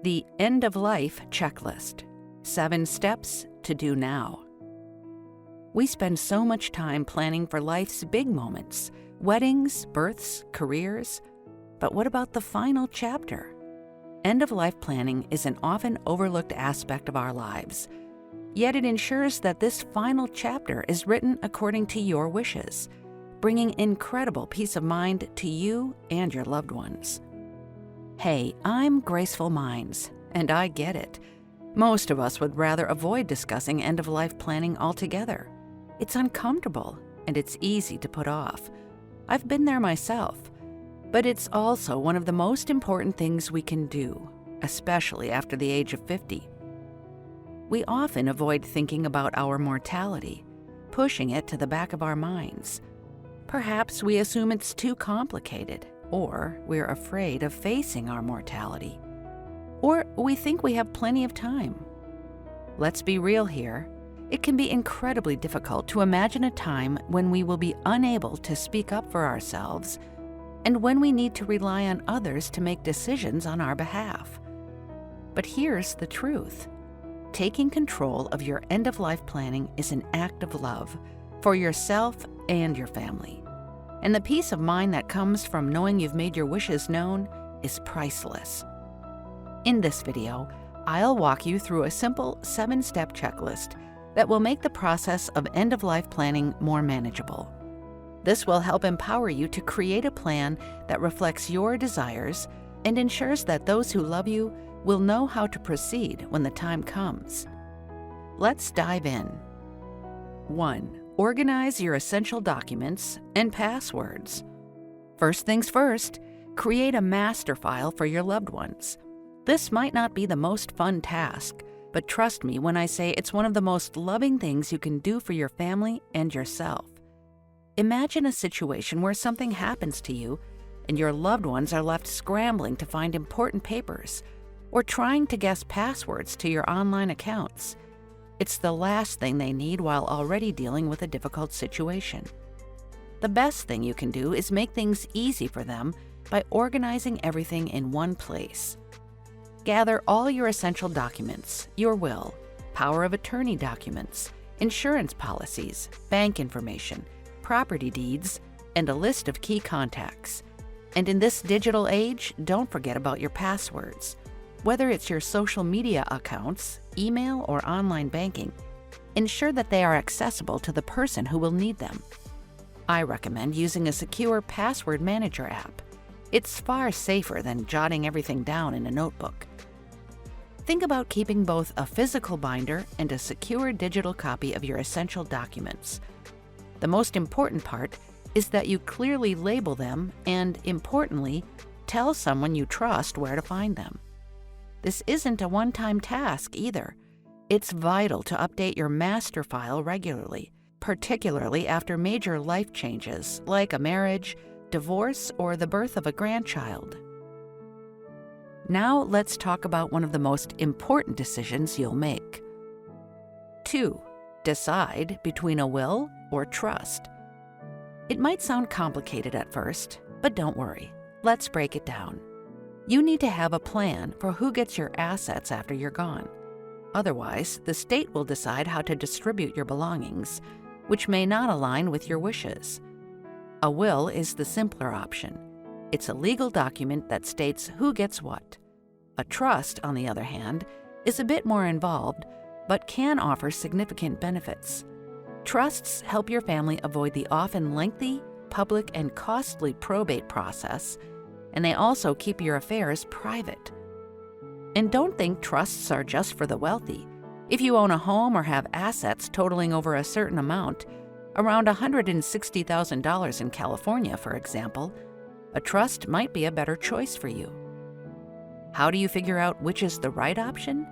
The End-of-Life Checklist: 7 Steps to Do Now. We spend so much time planning for life's big moments, weddings, births, careers. But what about the final chapter? End-of-life planning is an often overlooked aspect of our lives, yet it ensures that this final chapter is written according to your wishes, bringing incredible peace of mind to you and your loved ones. Hey, I'm Graceful Mindz, and I get it. Most of us would rather avoid discussing end-of-life planning altogether. It's uncomfortable, and it's easy to put off. I've been there myself. But it's also one of the most important things we can do, especially after the age of 50. We often avoid thinking about our mortality, pushing it to the back of our minds. Perhaps we assume it's too complicated, or we're afraid of facing our mortality. Or we think we have plenty of time. Let's be real here. It can be incredibly difficult to imagine a time when we will be unable to speak up for ourselves and when we need to rely on others to make decisions on our behalf. But here's the truth. Taking control of your end-of-life planning is an act of love for yourself and your family. And the peace of mind that comes from knowing you've made your wishes known is priceless. In this video, I'll walk you through a simple 7-step checklist that will make the process of end-of-life planning more manageable. This will help empower you to create a plan that reflects your desires and ensures that those who love you will know how to proceed when the time comes. Let's dive in. 1. Organize your essential documents and passwords. First things first, create a master file for your loved ones. This might not be the most fun task, but trust me when I say it's one of the most loving things you can do for your family and yourself. Imagine a situation where something happens to you and your loved ones are left scrambling to find important papers or trying to guess passwords to your online accounts. It's the last thing they need while already dealing with a difficult situation. The best thing you can do is make things easy for them by organizing everything in one place. Gather all your essential documents, your will, power of attorney documents, insurance policies, bank information, property deeds, and a list of key contacts. And in this digital age, don't forget about your passwords. Whether it's your social media accounts, email, or online banking, ensure that they are accessible to the person who will need them. I recommend using a secure password manager app. It's far safer than jotting everything down in a notebook. Think about keeping both a physical binder and a secure digital copy of your essential documents. The most important part is that you clearly label them and, importantly, tell someone you trust where to find them. This isn't a one-time task either. It's vital to update your master file regularly, particularly after major life changes like a marriage, divorce, or the birth of a grandchild. Now let's talk about one of the most important decisions you'll make. 2. Decide between a will or trust. It might sound complicated at first, but don't worry. Let's break it down. You need to have a plan for who gets your assets after you're gone. Otherwise, the state will decide how to distribute your belongings, which may not align with your wishes. A will is the simpler option. It's a legal document that states who gets what. A trust, on the other hand, is a bit more involved, but can offer significant benefits. Trusts help your family avoid the often lengthy, public, and costly probate process, and they also keep your affairs private. And don't think trusts are just for the wealthy. If you own a home or have assets totaling over a certain amount, around $160,000 in California, for example, a trust might be a better choice for you. How do you figure out which is the right option?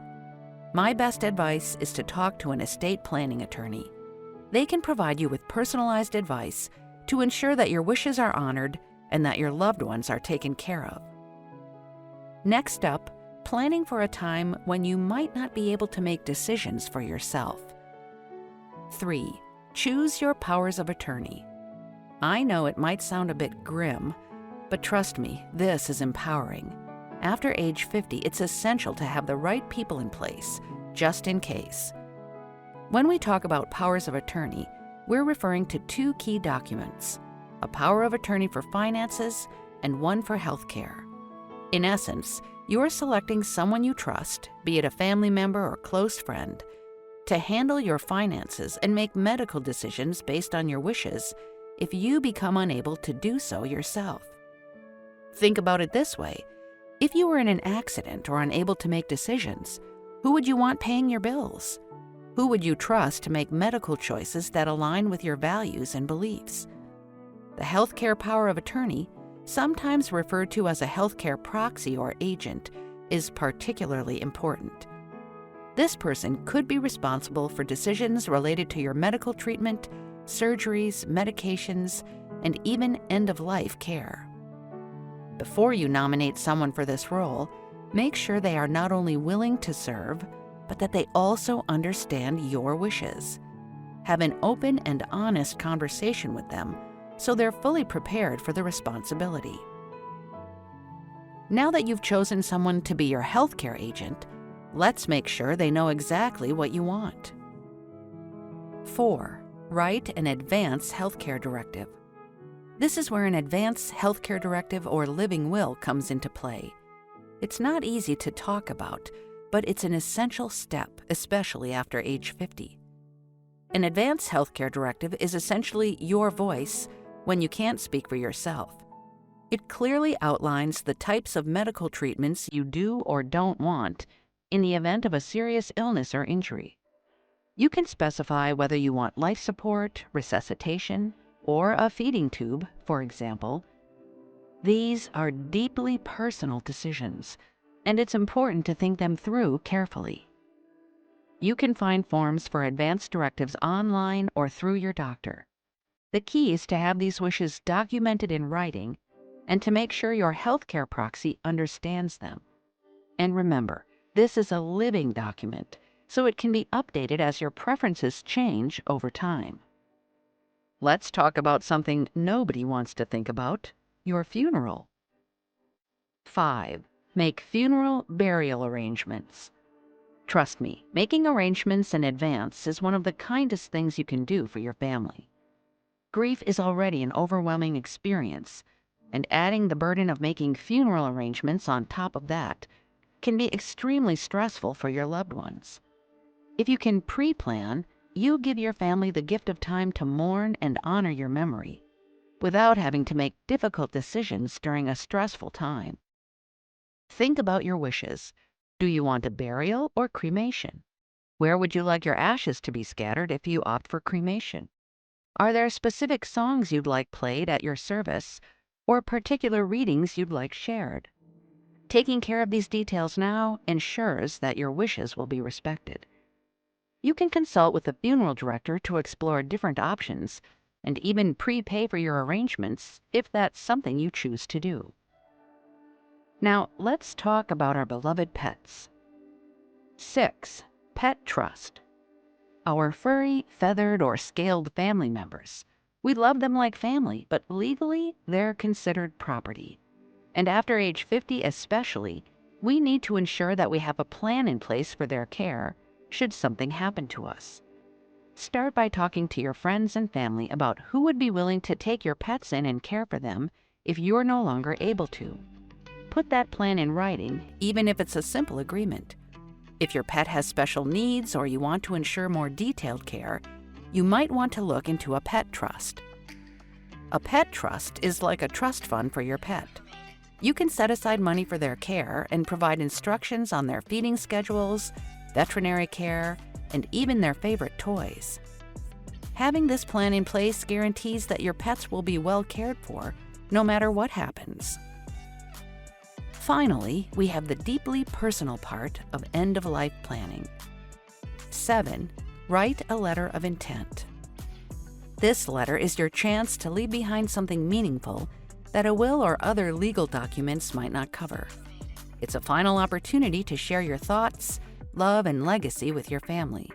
My best advice is to talk to an estate planning attorney. They can provide you with personalized advice to ensure that your wishes are honored and that your loved ones are taken care of. Next up, planning for a time when you might not be able to make decisions for yourself. 3. Choose your powers of attorney. I know it might sound a bit grim, but trust me, this is empowering. After age 50, it's essential to have the right people in place, just in case. When we talk about powers of attorney, we're referring to two key documents: a power of attorney for finances and one for healthcare. In essence, you're selecting someone you trust, be it a family member or close friend, to handle your finances and make medical decisions based on your wishes if you become unable to do so yourself. Think about it this way: if you were in an accident or unable to make decisions, who would you want paying your bills? Who would you trust to make medical choices that align with your values and beliefs? The healthcare power of attorney, sometimes referred to as a healthcare proxy or agent, is particularly important. This person could be responsible for decisions related to your medical treatment, surgeries, medications, and even end-of-life care. Before you nominate someone for this role, make sure they are not only willing to serve, but that they also understand your wishes. Have an open and honest conversation with them so they're fully prepared for the responsibility. Now that you've chosen someone to be your healthcare agent, let's make sure they know exactly what you want. 4. Write an advance healthcare directive. This is where an advance healthcare directive or living will comes into play. It's not easy to talk about, but it's an essential step, especially after age 50. An advance healthcare directive is essentially your voice when you can't speak for yourself. It clearly outlines the types of medical treatments you do or don't want in the event of a serious illness or injury. You can specify whether you want life support, resuscitation, or a feeding tube, for example. These are deeply personal decisions, and it's important to think them through carefully. You can find forms for advance directives online or through your doctor. The key is to have these wishes documented in writing and to make sure your healthcare proxy understands them. And remember, this is a living document, so it can be updated as your preferences change over time. Let's talk about something nobody wants to think about: your funeral. 5. Make funeral burial arrangements. Trust me, making arrangements in advance is one of the kindest things you can do for your family. Grief is already an overwhelming experience, and adding the burden of making funeral arrangements on top of that can be extremely stressful for your loved ones. If you can pre-plan, you give your family the gift of time to mourn and honor your memory, without having to make difficult decisions during a stressful time. Think about your wishes. Do you want a burial or cremation? Where would you like your ashes to be scattered if you opt for cremation? Are there specific songs you'd like played at your service, or particular readings you'd like shared? Taking care of these details now ensures that your wishes will be respected. You can consult with the funeral director to explore different options and even prepay for your arrangements if that's something you choose to do. Now, let's talk about our beloved pets. 6. Pet trust. Our furry, feathered, or scaled family members. We love them like family, but legally, they're considered property. And after age 50 especially, we need to ensure that we have a plan in place for their care should something happen to us. Start by talking to your friends and family about who would be willing to take your pets in and care for them if you're no longer able to. Put that plan in writing, even if it's a simple agreement. If your pet has special needs or you want to ensure more detailed care, you might want to look into a pet trust. A pet trust is like a trust fund for your pet. You can set aside money for their care and provide instructions on their feeding schedules, veterinary care, and even their favorite toys. Having this plan in place guarantees that your pets will be well cared for, no matter what happens. Finally, we have the deeply personal part of end-of-life planning. 7. Write a letter of intent. This letter is your chance to leave behind something meaningful that a will or other legal documents might not cover. It's a final opportunity to share your thoughts, love, and legacy with your family.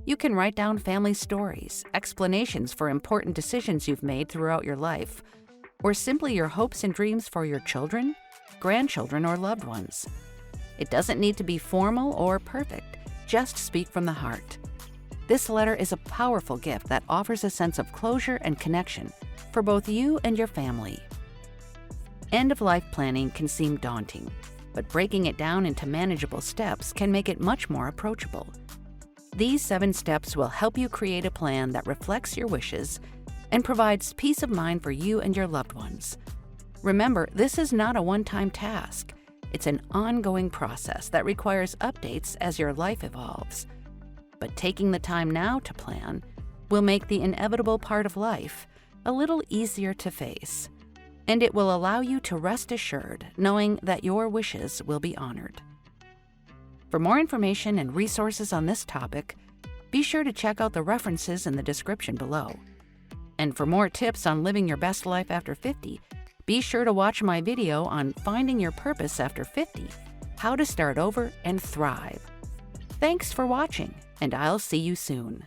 You can write down family stories, explanations for important decisions you've made throughout your life, or simply your hopes and dreams for your children, grandchildren, or loved ones. It doesn't need to be formal or perfect, just speak from the heart. This letter is a powerful gift that offers a sense of closure and connection for both you and your family. End-of-life planning can seem daunting, but breaking it down into manageable steps can make it much more approachable. These 7 steps will help you create a plan that reflects your wishes and provides peace of mind for you and your loved ones. Remember, this is not a one-time task. It's an ongoing process that requires updates as your life evolves. But taking the time now to plan will make the inevitable part of life a little easier to face, and it will allow you to rest assured knowing that your wishes will be honored. For more information and resources on this topic, be sure to check out the references in the description below. And for more tips on living your best life after 50, be sure to watch my video on finding your purpose after 50, how to start over and thrive. Thanks for watching, and I'll see you soon.